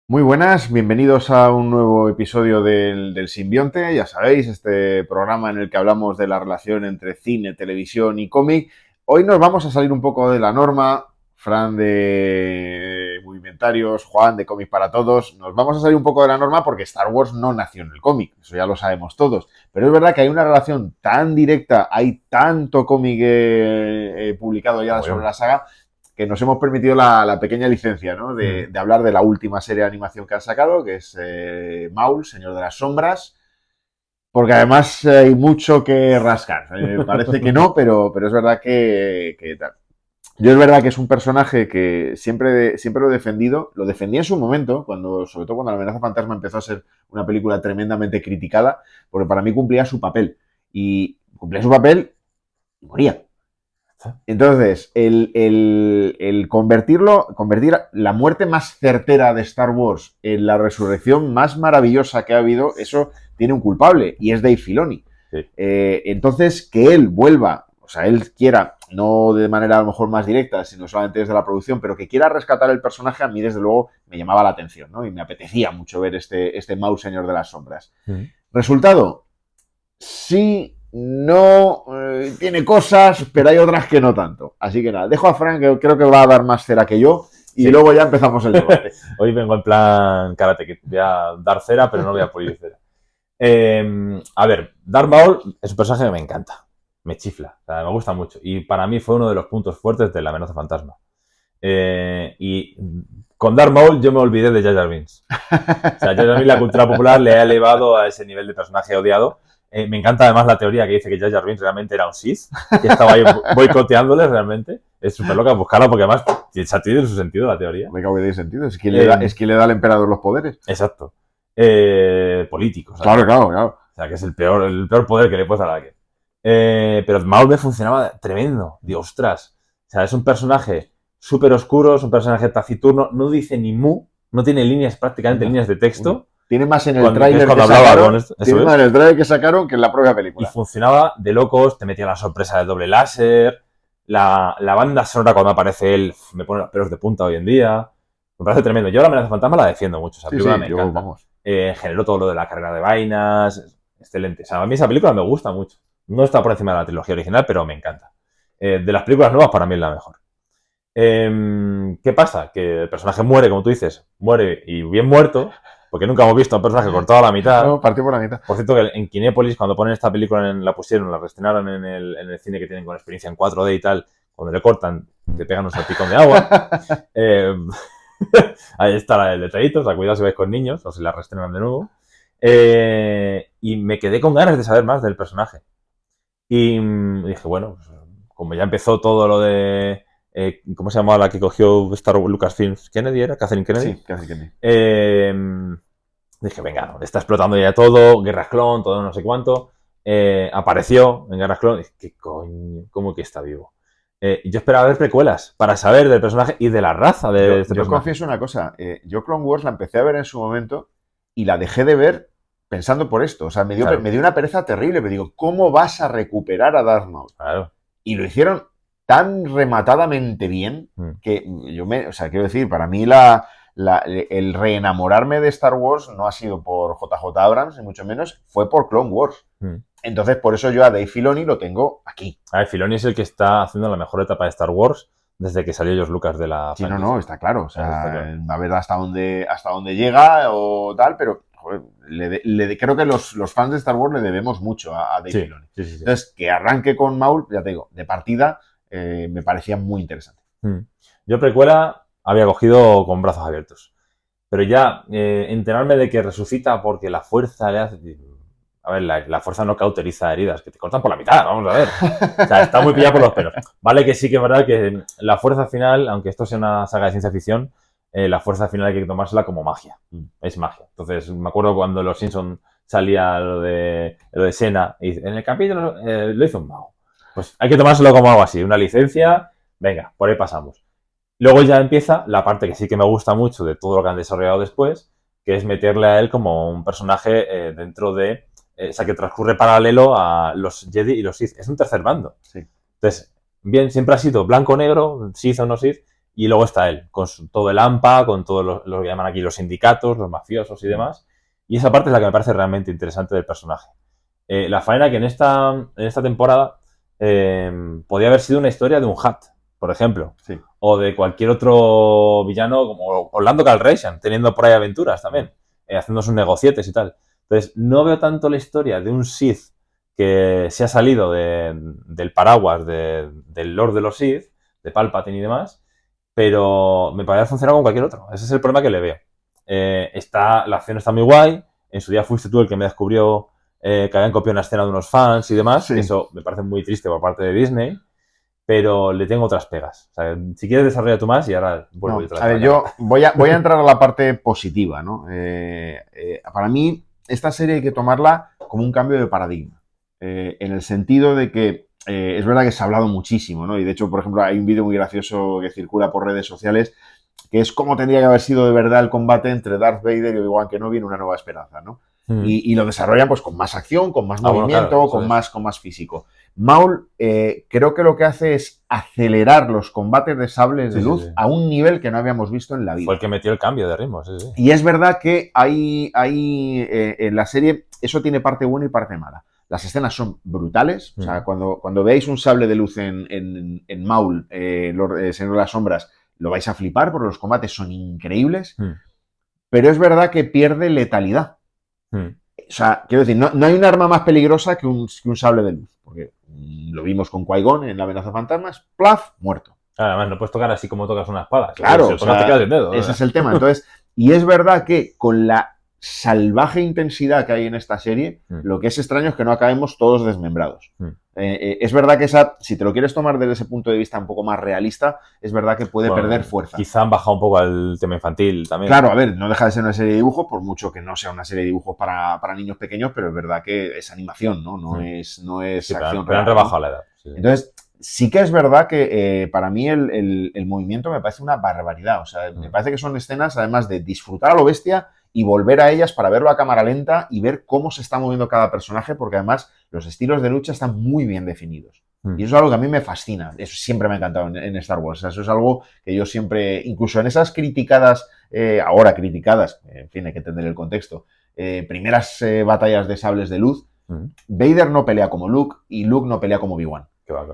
Muy buenas, bienvenidos a un nuevo episodio del Simbionte. Ya sabéis, este programa en el que hablamos de la relación entre cine, televisión y cómic. Hoy nos vamos a salir un poco de la norma. Fran de Movimentarios, Juan de Cómic para Todos. Nos vamos a salir un poco de la norma porque Star Wars no nació en el cómic, eso ya lo sabemos todos. Pero es verdad que hay una relación tan directa, hay tanto cómic publicado ya sobre la saga, que nos hemos permitido la pequeña licencia, ¿no? De hablar de la última serie de animación que han sacado, que es Maul, Señor de las Sombras, porque además hay mucho que rascar. Parece que no, pero es verdad que tal. Yo es verdad que es un personaje que siempre lo he defendido, lo defendí en su momento, sobre todo cuando La amenaza fantasma empezó a ser una película tremendamente criticada, porque para mí cumplía su papel. Y cumplía su papel y moría. Entonces, el convertir la muerte más certera de Star Wars en la resurrección más maravillosa que ha habido, eso tiene un culpable, y es Dave Filoni. Sí. Entonces, que él vuelva, o sea, él quiera, no de manera a lo mejor más directa, sino solamente desde la producción, pero que quiera rescatar el personaje, a mí desde luego me llamaba la atención, ¿no? Y me apetecía mucho ver este Maul Señor de las Sombras. Resultado, sí, no, tiene cosas, pero hay otras que no tanto. Así que nada, dejo a Frank, que creo que va a dar más cera que yo, y luego ya empezamos el debate. Hoy vengo en plan Karate Kid. Voy a dar cera, pero no voy a pulir cera. A ver, Darth Maul es un personaje que me encanta. Me chifla, o sea, me gusta mucho. Y para mí fue uno de los puntos fuertes de La amenaza fantasma. Y con Darth Maul yo me olvidé de Jar Jar Binks. O sea, Jar Jar Binks la cultura popular le ha elevado a ese nivel de personaje odiado. Me encanta además la teoría que dice que Jar Jar Binks realmente era un Sith, que estaba ahí boicoteándoles realmente. Es súper loca buscarla porque además tiene su sentido la teoría. Me cago en tiene sentido, es que le da al emperador los poderes. Exacto. Políticos. Claro, claro, claro. O sea, que es el peor poder que le puedes dar a alguien. Pero Maul me funcionaba tremendo. Digo, ostras. O sea, es un personaje súper oscuro, es un personaje taciturno, no dice ni mu, no tiene líneas, prácticamente líneas de texto. Tiene más en el tráiler que sacaron, tiene más en el tráiler que sacaron que en la propia película. Y funcionaba de locos, te metía la sorpresa del doble láser, la banda sonora cuando aparece él, me pone los pelos de punta hoy en día. Me parece tremendo. Yo la amenaza fantasma la defiendo mucho, esa película me encanta. Vamos. Generó todo lo de la carrera de vainas, excelente. O sea, a mí esa película me gusta mucho. No está por encima de la trilogía original, pero me encanta. De las películas nuevas, para mí es la mejor. ¿Qué pasa? Que el personaje muere, como tú dices, muere y bien muerto, porque nunca hemos visto a un personaje cortado a la mitad. No, partió por la mitad. Por cierto, que en Kinépolis, cuando ponen esta película, la reestrenaron en el cine que tienen con experiencia en 4D y tal, cuando le cortan, te pegan un salpicón de agua. Ahí está el detallito, o sea, cuidado si vais con niños o si la reestrenan de nuevo. Y me quedé con ganas de saber más del personaje. Y dije, bueno, pues, como ya empezó todo lo de... ¿cómo se llamaba la que cogió Star Wars Lucasfilms? ¿Kennedy era? ¿Catherine Kennedy? Sí, Catherine Kennedy. Dije, venga, está explotando ya todo, Guerras Clon, todo no sé cuánto. Apareció en Guerras Clon. Dije, ¿qué coño? ¿Cómo que está vivo? Yo esperaba ver precuelas para saber del personaje y de la raza de este personaje. Yo confieso una cosa, yo Clone Wars la empecé a ver en su momento y la dejé de ver pensando por esto. O sea, me dio una pereza terrible. Me digo, ¿cómo vas a recuperar a Darth Maul? Claro. Y lo hicieron tan rematadamente bien que o sea, quiero decir, para mí el reenamorarme de Star Wars no ha sido por JJ Abrams, ni mucho menos, fue por Clone Wars. Entonces, por eso yo a Dave Filoni lo tengo aquí. A ver, Filoni es el que está haciendo la mejor etapa de Star Wars desde que salió George Lucas de la franquicia. Sí, no, está claro. O sea, a ver hasta dónde llega o tal, pero joder, creo que los fans de Star Wars le debemos mucho a Dave Filoni. Sí. Entonces, que arranque con Maul, ya te digo, de partida, me parecía muy interesante. Yo precuela había cogido con brazos abiertos. Pero ya enterarme de que resucita porque la fuerza le hace... A ver, la fuerza no cauteriza heridas, que te cortan por la mitad, vamos a ver. O sea, está muy pillado por los pelos. Vale que sí que es verdad que la fuerza final, aunque esto sea una saga de ciencia ficción, la fuerza final hay que tomársela como magia. Es magia. Entonces, me acuerdo cuando en Los Simpsons salía lo de Senna, y en el capítulo lo hizo un mago. Pues hay que tomárselo como algo así, una licencia, venga, por ahí pasamos. Luego ya empieza la parte que sí que me gusta mucho de todo lo que han desarrollado después, que es meterle a él como un personaje dentro de... o sea, que transcurre paralelo a los Jedi y los Sith. Es un tercer bando. Sí. Entonces, bien, siempre ha sido blanco-negro, Sith o no Sith, Y luego está él, con todo el AMPA, con todo lo que llaman aquí los sindicatos, los mafiosos y demás. Y esa parte es la que me parece realmente interesante del personaje. La faena que en esta temporada podía haber sido una historia de un Hat, por ejemplo. Sí. O de cualquier otro villano, como Orlando Calrissian, teniendo por ahí aventuras también, haciendo sus negocietes y tal. Entonces, no veo tanto la historia de un Sith que se ha salido del paraguas del Lord de los Sith, de Palpatine y demás, pero me parece funcionar con cualquier otro. Ese es el problema que le veo. La acción está muy guay. En su día fuiste tú el que me descubrió que habían copiado una escena de unos fans y demás. Sí. Eso me parece muy triste por parte de Disney, pero le tengo otras pegas. O sea, si quieres desarrolla tú más y ahora vuelvo No, yo. a ver, yo voy a entrar a la parte positiva, ¿no? Para mí, esta serie hay que tomarla como un cambio de paradigma. En el sentido de que es verdad que se ha hablado muchísimo, ¿no? Y de hecho, por ejemplo, hay un vídeo muy gracioso que circula por redes sociales que es cómo tendría que haber sido de verdad el combate entre Darth Vader y Obi-Wan Kenobi en Una Nueva Esperanza, ¿no? Y lo desarrollan pues con más acción, con más movimiento, bueno, claro, con más físico. Maul creo que lo que hace es acelerar los combates de sables de luz a un nivel que no habíamos visto en la vida. Fue el que metió el cambio de ritmo, sí. Y es verdad que hay en la serie eso tiene parte buena y parte mala. Las escenas son brutales. O sea, cuando veáis un sable de luz en Maul, Señor de las Sombras, lo vais a flipar porque los combates son increíbles. Pero es verdad que pierde letalidad. O sea, quiero decir, no hay un arma más peligrosa que un sable de luz. Porque lo vimos con Qui-Gon en La Amenaza de Fantasmas. ¡Plaf! Muerto. Además, no puedes tocar así como tocas una espada. Claro, o sea, te quedas sin dedo, ese es el tema. Entonces, y es verdad que con la salvaje intensidad que hay en esta serie, lo que es extraño es que no acabemos todos desmembrados. Es verdad que si te lo quieres tomar desde ese punto de vista un poco más realista, es verdad que puede perder fuerza. Quizá han bajado un poco al tema infantil también. Claro, a ver, no deja de ser una serie de dibujos, por mucho que no sea una serie de dibujos para niños pequeños, pero es verdad que es animación, ¿no? No es sí, acción. Pero han rebajado la edad. Sí. Entonces, sí que es verdad que para mí el movimiento me parece una barbaridad. O sea, me parece que son escenas, además de disfrutar a lo bestia y volver a ellas para verlo a cámara lenta y ver cómo se está moviendo cada personaje, porque además los estilos de lucha están muy bien definidos. Y eso es algo que a mí me fascina. Eso siempre me ha encantado en Star Wars. O sea, eso es algo que yo siempre, incluso en esas criticadas, ahora criticadas, en fin, hay que entender el contexto, primeras batallas de sables de luz, Vader no pelea como Luke y Luke no pelea como Obi-Wan.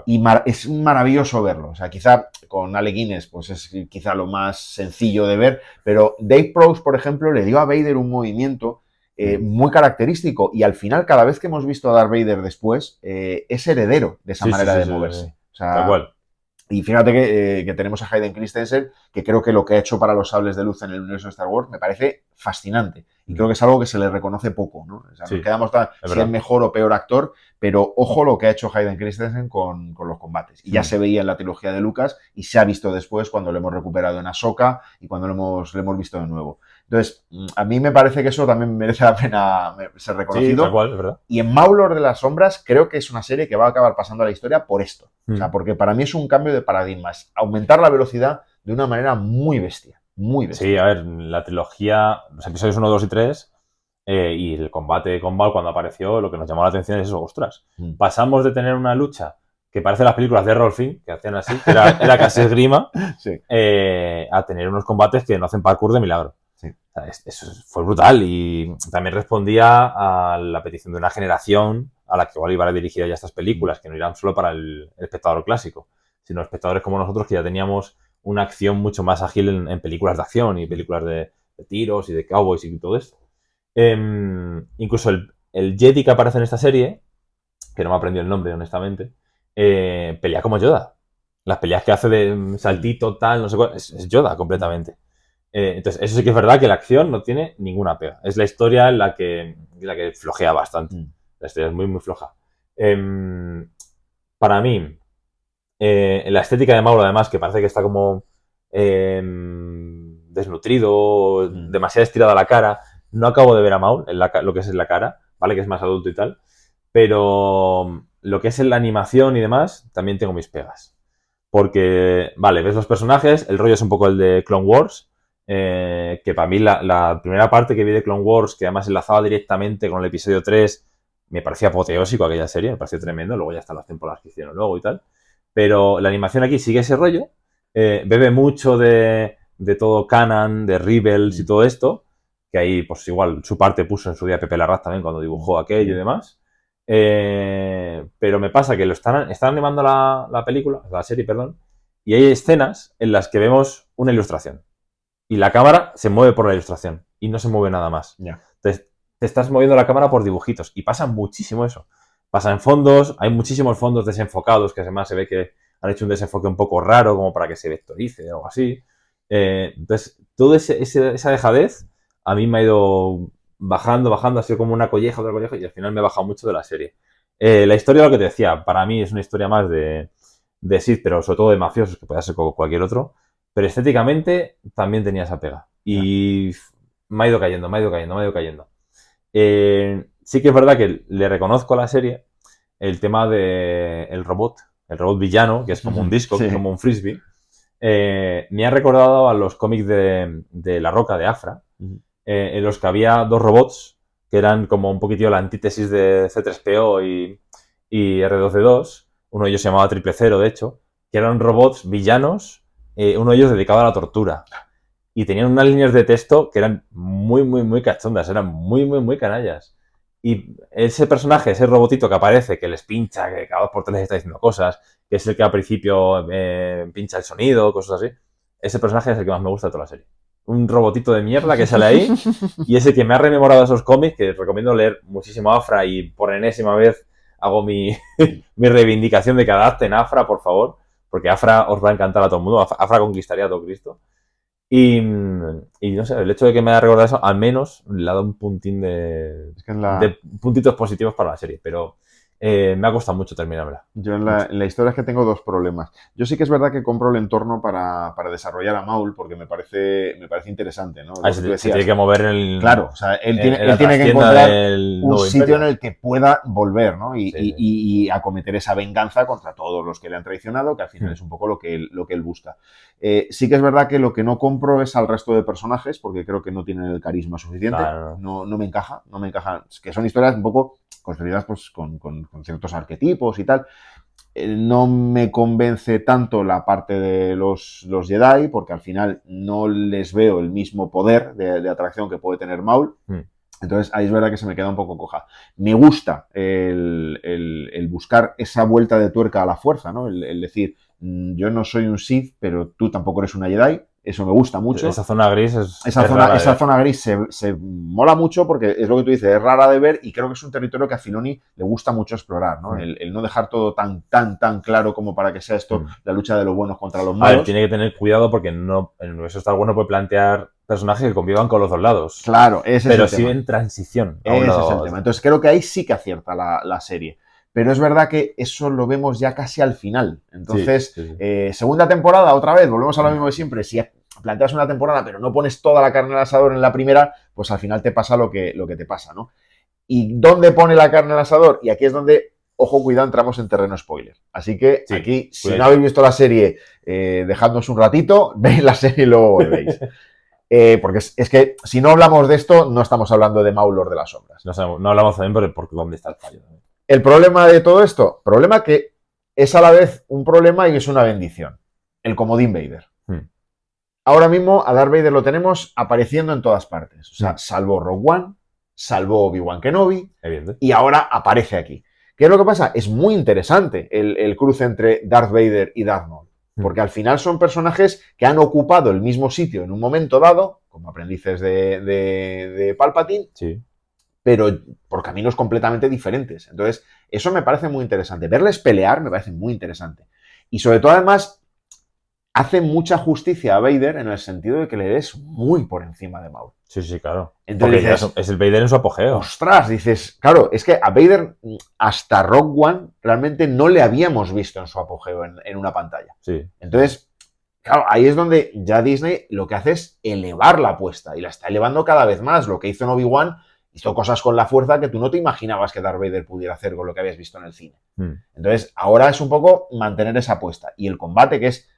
Y es maravilloso verlo. O sea, quizá con Alec Guinness pues es quizá lo más sencillo de ver, pero Dave Prowse, por ejemplo, le dio a Vader un movimiento muy característico y al final, cada vez que hemos visto a Darth Vader después, es heredero de esa manera de moverse. O sea, tal cual. Y fíjate que tenemos a Hayden Christensen, que creo que lo que ha hecho para los sables de luz en el universo de Star Wars me parece fascinante. Y creo que es algo que se le reconoce poco, ¿no? O sea, nos quedamos si es mejor o peor actor, pero ojo lo que ha hecho Hayden Christensen con los combates. Y ya se veía en la trilogía de Lucas y se ha visto después cuando lo hemos recuperado en Ahsoka y cuando lo hemos visto de nuevo. Entonces, a mí me parece que eso también merece la pena ser reconocido. Sí, tal cual, es verdad. Y en Maul, Lord de las Sombras, creo que es una serie que va a acabar pasando a la historia por esto. O sea, porque para mí es un cambio de paradigmas. Aumentar la velocidad de una manera muy bestia. Muy bestia. Sí, a ver, la trilogía, los episodios 1, 2 y 3, y el combate con Maul cuando apareció, lo que nos llamó la atención es eso, ostras. Pasamos de tener una lucha que parece las películas de Errol Flynn, que hacían así, que era casi esgrima, a tener unos combates que no hacen parkour de milagro. Eso fue brutal y también respondía a la petición de una generación a la que igual iban a dirigir ya estas películas, que no irán solo para el espectador clásico, sino espectadores como nosotros que ya teníamos una acción mucho más ágil en películas de acción y películas de tiros y de cowboys y todo esto. Incluso el Jedi que aparece en esta serie, que no me aprendió el nombre honestamente, pelea como Yoda. Las peleas que hace de saltito, tal, no sé cuál, es Yoda completamente. Entonces, eso sí que es verdad que la acción no tiene ninguna pega. Es la historia en la que flojea bastante. La historia es muy, muy floja. Para mí, la estética de Maul, además, que parece que está como desnutrido, demasiado estirada la cara. No acabo de ver a Maul, lo que es en la cara, ¿vale? Que es más adulto y tal. Pero lo que es en la animación y demás, también tengo mis pegas. Porque, vale, ves los personajes, el rollo es un poco el de Clone Wars, que para mí la primera parte que vi de Clone Wars, que además enlazaba directamente con el episodio 3, me parecía apoteósico aquella serie, me pareció tremendo, luego ya están las temporadas que hicieron luego y tal, pero la animación aquí sigue ese rollo, Bebe mucho de todo Canon, de Rebels y todo esto, que ahí pues igual su parte puso en su día Pepe Larraz también cuando dibujó aquello y demás. Pero me pasa que están animando la película, la serie, perdón, y hay escenas en las que vemos una ilustración. Y la cámara se mueve por la ilustración y no se mueve nada más. Ya. Entonces, te estás moviendo la cámara por dibujitos y pasa muchísimo eso. Pasa en fondos, hay muchísimos fondos desenfocados que además se ve que han hecho un desenfoque un poco raro como para que se vectorice o algo así. Entonces, toda esa dejadez a mí me ha ido bajando, ha sido como una colleja, otra colleja y al final me he bajado mucho de la serie. La historia, lo que te decía, para mí es una historia más de Sith, pero sobre todo de mafiosos, que puede ser como cualquier otro. Pero estéticamente también tenía esa pega. Y me ha ido cayendo. Sí que es verdad que le reconozco a la serie el tema del robot, el robot villano, que es como un disco, Sí. que es como un frisbee. Me ha recordado a los cómics de La Roca, de Afra, en los que había dos robots que eran como un poquitillo la antítesis de C3PO y R2D2. Uno de ellos se llamaba Triple Cero, de hecho, que eran robots villanos, uno de ellos dedicado a la tortura. Y tenían unas líneas de texto que eran muy, muy, muy cachondas, eran muy, muy, muy canallas. Y ese personaje, ese robotito que aparece, que les pincha, que cada 2x3 les está diciendo cosas, que es el que al principio pincha el sonido, cosas así, ese personaje es el que más me gusta de toda la serie. Un robotito de mierda que sale ahí y ese que me ha rememorado esos cómics, que recomiendo leer muchísimo Afra y por enésima vez hago mi reivindicación de que adapten Afra, por favor, porque Afra os va a encantar a todo el mundo, Afra conquistaría a todo Cristo. Y no sé, el hecho de que me haya recordado eso, al menos le ha dado un puntín de puntitos positivos para la serie, pero me ha costado mucho terminarla. Yo en la historia es que tengo dos problemas. Yo sí que es verdad que compro el entorno para desarrollar a Maul porque me parece interesante, ¿no? Se tiene que mover el... Claro, o sea, él tiene que encontrar un sitio en el que pueda volver, ¿no? Y acometer esa venganza contra todos los que le han traicionado, que al final es un poco lo que él busca. Sí que es verdad que lo que no compro es al resto de personajes porque creo que no tienen el carisma suficiente. Claro. No me encaja. Es que son historias un poco construidas pues, con ciertos arquetipos y tal. No me convence tanto la parte de los Jedi, porque al final no les veo el mismo poder de atracción que puede tener Maul. Entonces ahí es verdad que se me queda un poco coja. Me gusta el buscar esa vuelta de tuerca a la fuerza, ¿no? El decir, yo no soy un Sith, pero tú tampoco eres una Jedi. Eso me gusta mucho. Esa zona gris esa zona gris se mola mucho porque es lo que tú dices, es rara de ver y creo que es un territorio que a Filoni le gusta mucho explorar, ¿no? El no dejar todo tan claro como para que sea esto la lucha de los buenos contra los malos. A ver, tiene que tener cuidado porque no, el universo Star Wars no puede plantear personajes que convivan con los dos lados. Claro, ese pero es el sí tema. En transición. Ese es el tema. Entonces creo que ahí sí que acierta la serie. Pero es verdad que eso lo vemos ya casi al final. Entonces, sí. Segunda temporada, otra vez, volvemos a lo mismo de siempre. Si planteas una temporada pero no pones toda la carne al asador en la primera, pues al final te pasa lo que te pasa, ¿no? ¿Y dónde pone la carne al asador? Y aquí es donde, ojo, cuidado, entramos en terreno spoiler. Así que sí, aquí, si no habéis visto la serie, dejadnos un ratito, veis la serie y luego volvéis. Porque es que si no hablamos de esto, no estamos hablando de Maul Lord de las Sombras. No hablamos también por dónde está el fallo. El problema de todo esto, problema que es a la vez un problema y es una bendición. El comodín Vader. Ahora mismo a Darth Vader lo tenemos apareciendo en todas partes. O sea, salvo Rogue One, salvo Obi-Wan Kenobi, y ahora aparece aquí. ¿Qué es lo que pasa? Es muy interesante el cruce entre Darth Vader y Darth Maul. Porque al final son personajes que han ocupado el mismo sitio en un momento dado, como aprendices de Palpatine, sí, pero por caminos completamente diferentes. Entonces, eso me parece muy interesante. Verles pelear me parece muy interesante. Y sobre todo, además, hace mucha justicia a Vader en el sentido de que le ves muy por encima de Maul. Sí, claro. Entonces dices, es el Vader en su apogeo. Ostras, dices, claro, es que a Vader hasta Rogue One realmente no le habíamos visto en su apogeo en una pantalla. Sí. Entonces, claro, ahí es donde ya Disney lo que hace es elevar la apuesta y la está elevando cada vez más. Lo que hizo en Obi-Wan, hizo cosas con la fuerza que tú no te imaginabas que Darth Vader pudiera hacer con lo que habías visto en el cine. Entonces, ahora es un poco mantener esa apuesta. Y el combate, que es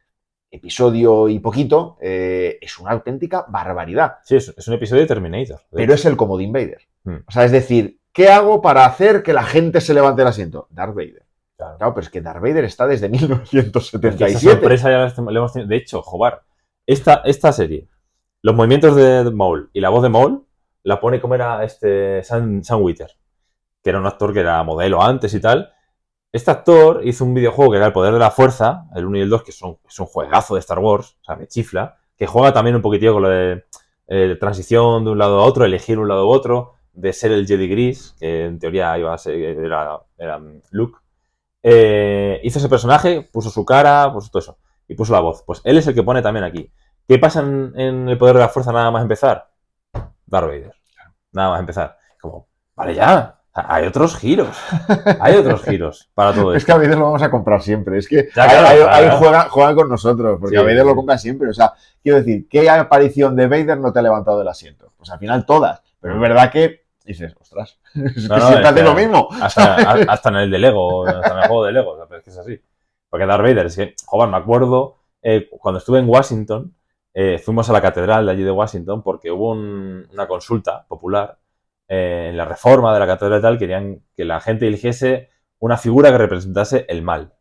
episodio y poquito, es una auténtica barbaridad. Sí, es un episodio de Terminator. Pero es el comodín Vader. O sea, es decir, ¿qué hago para hacer que la gente se levante el asiento? Darth Vader. Claro, pero es que Darth Vader está desde Es que 1977. esa sorpresa ya la hemos tenido. De hecho, Jobar, esta serie, los movimientos de Maul y la voz de Maul la pone como era Sam Witwer, que era un actor que era modelo antes y tal. Este actor hizo un videojuego que era El Poder de la Fuerza, el 1 y el 2, que es un juegazo de Star Wars, o sea, me chifla, que juega también un poquitillo con lo de transición de un lado a otro, elegir un lado u otro, de ser el Jedi Gris, que en teoría iba a ser, era Luke. Hizo ese personaje, puso su cara, puso todo eso, y puso la voz. Pues él es el que pone también aquí. ¿Qué pasa en El Poder de la Fuerza nada más empezar? Darth Vader. Nada más empezar. Como, vale ya, hay otros giros. Hay otros giros para todo Es esto. que a Vader lo vamos a comprar siempre. Es que Ya, claro, ahí juega con nosotros, porque Sí, a Vader sí. lo compra siempre. O sea, quiero decir, ¿qué aparición de Vader no te ha levantado del asiento? Pues al final todas. Pero es verdad que dices, ostras, es que siempre hace lo mismo. Hasta en el de Lego, hasta en el juego de Lego, pero es que es así. Porque Darth Vader, es que, joder, me acuerdo, cuando estuve en Washington, fuimos a la catedral de allí de Washington porque hubo una consulta popular en la reforma de la catedral y tal, querían que la gente eligiese una figura que representase el mal,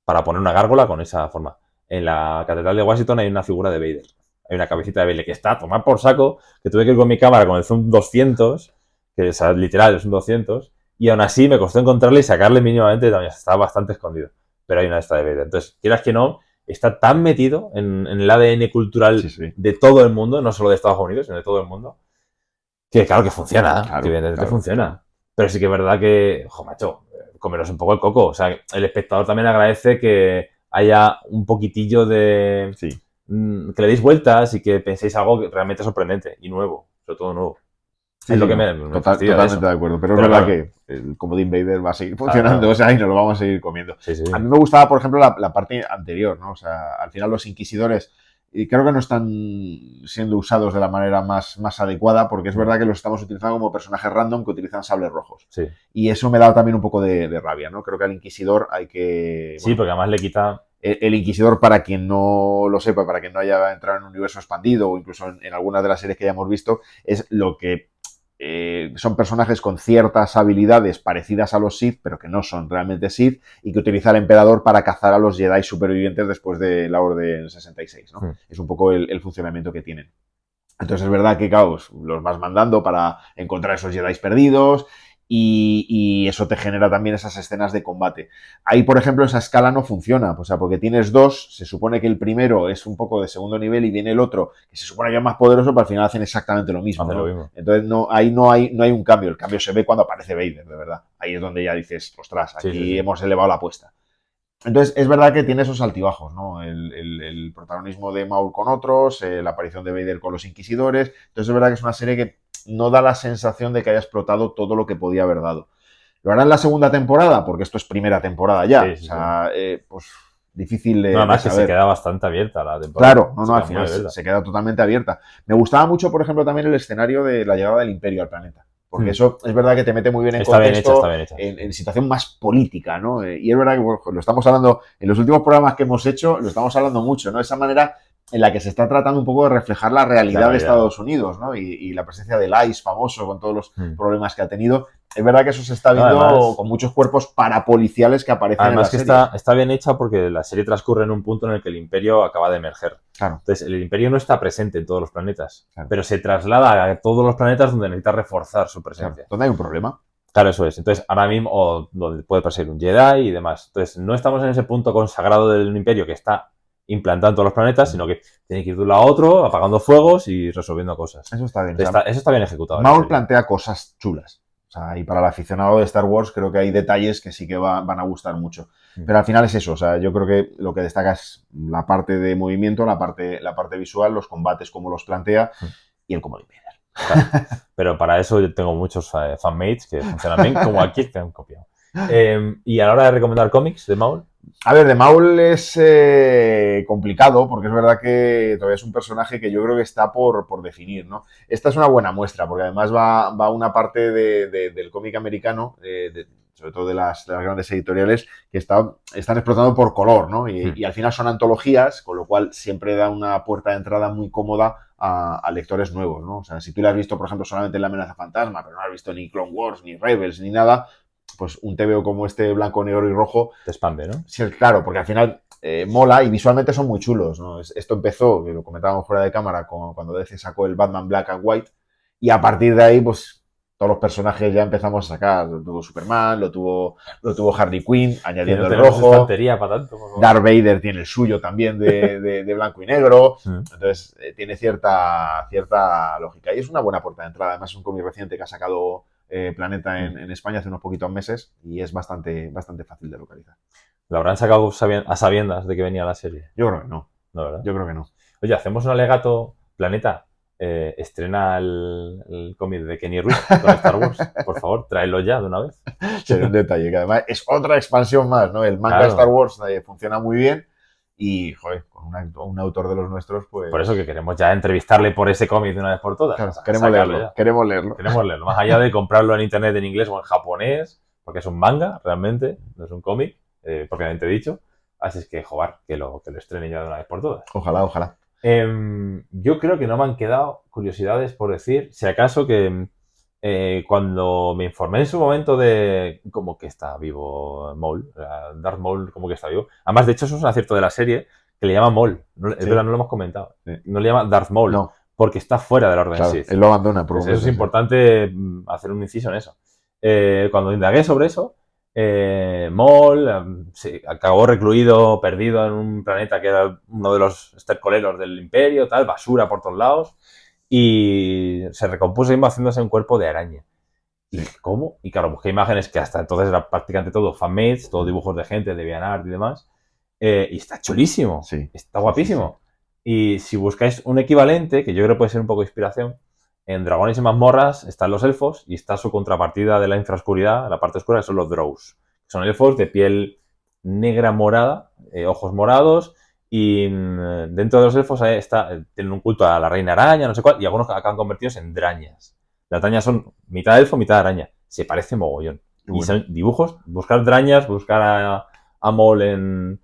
para poner una gárgola con esa forma. En la catedral de Washington hay una figura de Vader. Hay una cabecita de Vader que está a tomar por saco, que tuve que ir con mi cámara con el zoom 200, que es literal, es un 200, y aún así me costó encontrarle y sacarle mínimamente, también estaba bastante escondido. Pero hay una de esta de Vader. Entonces, quieras que no, está tan metido en el ADN cultural Sí. de todo el mundo, no solo de Estados Unidos, sino de todo el mundo, que claro que funciona, Claro, que evidentemente claro. funciona. Pero sí que es verdad que, macho, comeros un poco el coco. O sea, el espectador también agradece que haya un poquitillo de... Sí. que le deis vueltas y que penséis algo que realmente sorprendente y nuevo, sobre todo nuevo. Sí, es lo que no, me fastidia de totalmente eso. de acuerdo. Pero es Pero verdad claro. que el comodín Vader va a seguir funcionando, Claro. o sea, y nos lo vamos a seguir comiendo. Sí, sí. A mí me gustaba, por ejemplo, la parte anterior, ¿no? O sea, al final los inquisidores creo que no están siendo usados de la manera más adecuada, porque es verdad que los estamos utilizando como personajes random que utilizan sables rojos. Sí. Y eso me da también un poco de rabia, ¿no? Creo que al inquisidor hay que... Sí, porque además le quita... El Inquisidor, para quien no lo sepa, para quien no haya entrado en un universo expandido o incluso en algunas de las series que hayamos visto, es lo que son personajes con ciertas habilidades parecidas a los Sith, pero que no son realmente Sith, y que utiliza el Emperador para cazar a los Jedi supervivientes después de la Orden 66, ¿no? Es un poco el funcionamiento que tienen. Entonces es verdad que, claro, los vas mandando para encontrar esos Jedi perdidos y eso te genera también esas escenas de combate. Ahí, por ejemplo, esa escala no funciona, o sea, porque tienes dos, se supone que el primero es un poco de segundo nivel y viene el otro, que se supone que es más poderoso, pero al final hacen exactamente lo mismo, ¿no? Lo mismo. Entonces ahí no hay un cambio, el cambio se ve cuando aparece Vader, de verdad. Ahí es donde ya dices, ostras, aquí hemos elevado la apuesta. Entonces, es verdad que tiene esos altibajos, ¿no? El protagonismo de Maul con otros, la aparición de Vader con los Inquisidores. Entonces, es verdad que es una serie que no da la sensación de que haya explotado todo lo que podía haber dado. ¿Lo hará en la segunda temporada? Porque esto es primera temporada ya. Sí. O sea, pues difícil de además saber. Que se queda bastante abierta la temporada. Claro, al final se queda totalmente abierta. Me gustaba mucho, por ejemplo, también el escenario de la llegada del Imperio al planeta. Porque eso es verdad que te mete muy bien en contexto, bien hecha. En situación más política, ¿no? Y es verdad que bueno, lo estamos hablando, en los últimos programas que hemos hecho, lo estamos hablando mucho, ¿no? Esa manera en la que se está tratando un poco de reflejar la realidad de Estados Unidos, ¿no? Y la presencia del ICE famoso con todos los problemas que ha tenido. Es verdad que eso se está viendo además, con muchos cuerpos parapoliciales que aparecen además en la serie. Está bien hecha porque la serie transcurre en un punto en el que el Imperio acaba de emerger. Claro. Entonces, el Imperio no está presente en todos los planetas, pero se traslada a todos los planetas donde necesita reforzar su presencia. Claro. ¿Dónde hay un problema? Claro, eso es. Entonces, ahora mismo, o donde puede perseguir un Jedi y demás. Entonces, no estamos en ese punto consagrado del Imperio que está implantado en todos los planetas, sino que tiene que ir de un lado a otro, apagando fuegos y resolviendo cosas. Eso está bien. Eso está bien ejecutado. Maul plantea cosas chulas. O sea, y para el aficionado de Star Wars creo que hay detalles que sí que van a gustar mucho. Pero al final es eso. O sea, yo creo que lo que destaca es la parte de movimiento, la parte visual, los combates como los plantea y el comodín Vader. Claro. Pero para eso yo tengo muchos fanmates que funcionan bien, como aquí que han copiado. Y a la hora de recomendar cómics de Maul. A ver, de Maul es complicado porque es verdad que todavía es un personaje que yo creo que está por definir, ¿no? Esta es una buena muestra porque además va una parte del cómic americano, sobre todo de las grandes editoriales, que están explotando por color, ¿no? Y al final son antologías, con lo cual siempre da una puerta de entrada muy cómoda a lectores nuevos, ¿no? O sea, si tú lo has visto, por ejemplo, solamente en La Amenaza Fantasma, pero no has visto ni Clone Wars, ni Rebels, ni nada, pues un TVO como este blanco, negro y rojo... Te expande, ¿no? Sí, claro, porque al final mola y visualmente son muy chulos, ¿no? Esto empezó, que lo comentábamos fuera de cámara, cuando DC sacó el Batman Black and White, y a partir de ahí, pues todos los personajes ya empezamos a sacar. Lo tuvo Superman, lo tuvo Harley Quinn, añadiendo no el rojo. estantería para tanto, por favor. Darth Vader tiene el suyo también de blanco y negro. Entonces, tiene cierta lógica. Y es una buena puerta de entrada. Además, es un cómic reciente que ha sacado Planeta en España hace unos poquitos meses y es bastante fácil de localizar. ¿Lo habrán sacado a sabiendas de que venía la serie? Yo creo que no. No, ¿verdad? Yo creo que no. Oye, hacemos un alegato. Planeta, estrena el cómic de Kenny Ruiz con Star Wars. Por favor, tráelo ya de una vez. Sería un detalle, que además es otra expansión más, ¿no? El manga de Star Wars funciona muy bien y, joder, con un autor de los nuestros, pues... Por eso que queremos ya entrevistarle por ese cómic de una vez por todas. Claro, queremos leerlo. Queremos leerlo. Más allá de comprarlo en internet en inglés o en japonés, porque es un manga, realmente, no es un cómic, propiamente dicho. Así es que, joder, que lo estrenen ya de una vez por todas. Ojalá. Yo creo que no me han quedado curiosidades por decir, si acaso que cuando me informé en su momento de cómo que está vivo Maul, Darth Maul como que está vivo. Además, de hecho, eso es un acierto de la serie que le llama Maul. Es verdad, no lo hemos comentado. Sí. No le llama Darth Maul, no, porque está fuera de la Orden Sith. Él lo abandona. Por eso es importante hacer un inciso en eso. Cuando indagué sobre eso, Maul acabó recluido, perdido en un planeta que era uno de los estercoleros del Imperio, tal, basura por todos lados, y se recompuso haciéndose un cuerpo de araña. ¿Y cómo? Y claro, busqué imágenes que hasta entonces era prácticamente todo fanmates, todo dibujos de gente, de DeviantArt y demás, y está chulísimo, está guapísimo. Y si buscáis un equivalente, que yo creo que puede ser un poco de inspiración, en Dragones y Mazmorras están los elfos y está su contrapartida de la infraoscuridad, la parte oscura, que son los Drows. Son elfos de piel negra morada, ojos morados, y dentro de los elfos tienen un culto a la reina araña, no sé cuál, y algunos acaban convertidos en drañas. Las drañas son mitad elfo, mitad araña. Se parece mogollón. Bueno. Y son dibujos, buscar drañas, buscar a Maul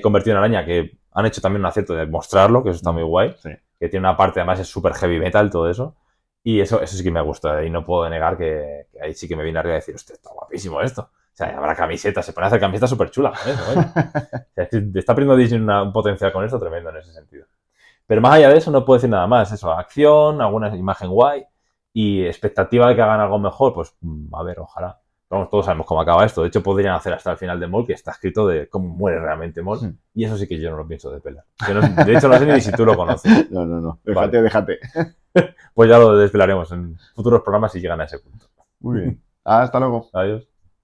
convertido en araña, que han hecho también un acierto de mostrarlo, que eso está muy guay. Sí. Que tiene una parte, además, es súper heavy metal, todo eso. Y eso sí que me gusta. Y no puedo negar que ahí sí que me vine arriba a decir, hostia, está guapísimo esto. O sea, habrá camisetas, se pueden hacer camisetas súper chulas con eso, ¿eh? O sea, está perdiendo Disney un potencial con esto tremendo en ese sentido. Pero más allá de eso no puedo decir nada más. Eso, acción, alguna imagen guay y expectativa de que hagan algo mejor, pues a ver, ojalá. Vamos, todos sabemos cómo acaba esto. De hecho, podrían hacer hasta el final de Maul, que está escrito de cómo muere realmente Maul. Y eso sí que yo no lo pienso desvelar. De hecho, no sé ni si tú lo conoces. No. Déjate. Pues ya lo desvelaremos en futuros programas si llegan a ese punto. Muy bien. Hasta luego. Adiós.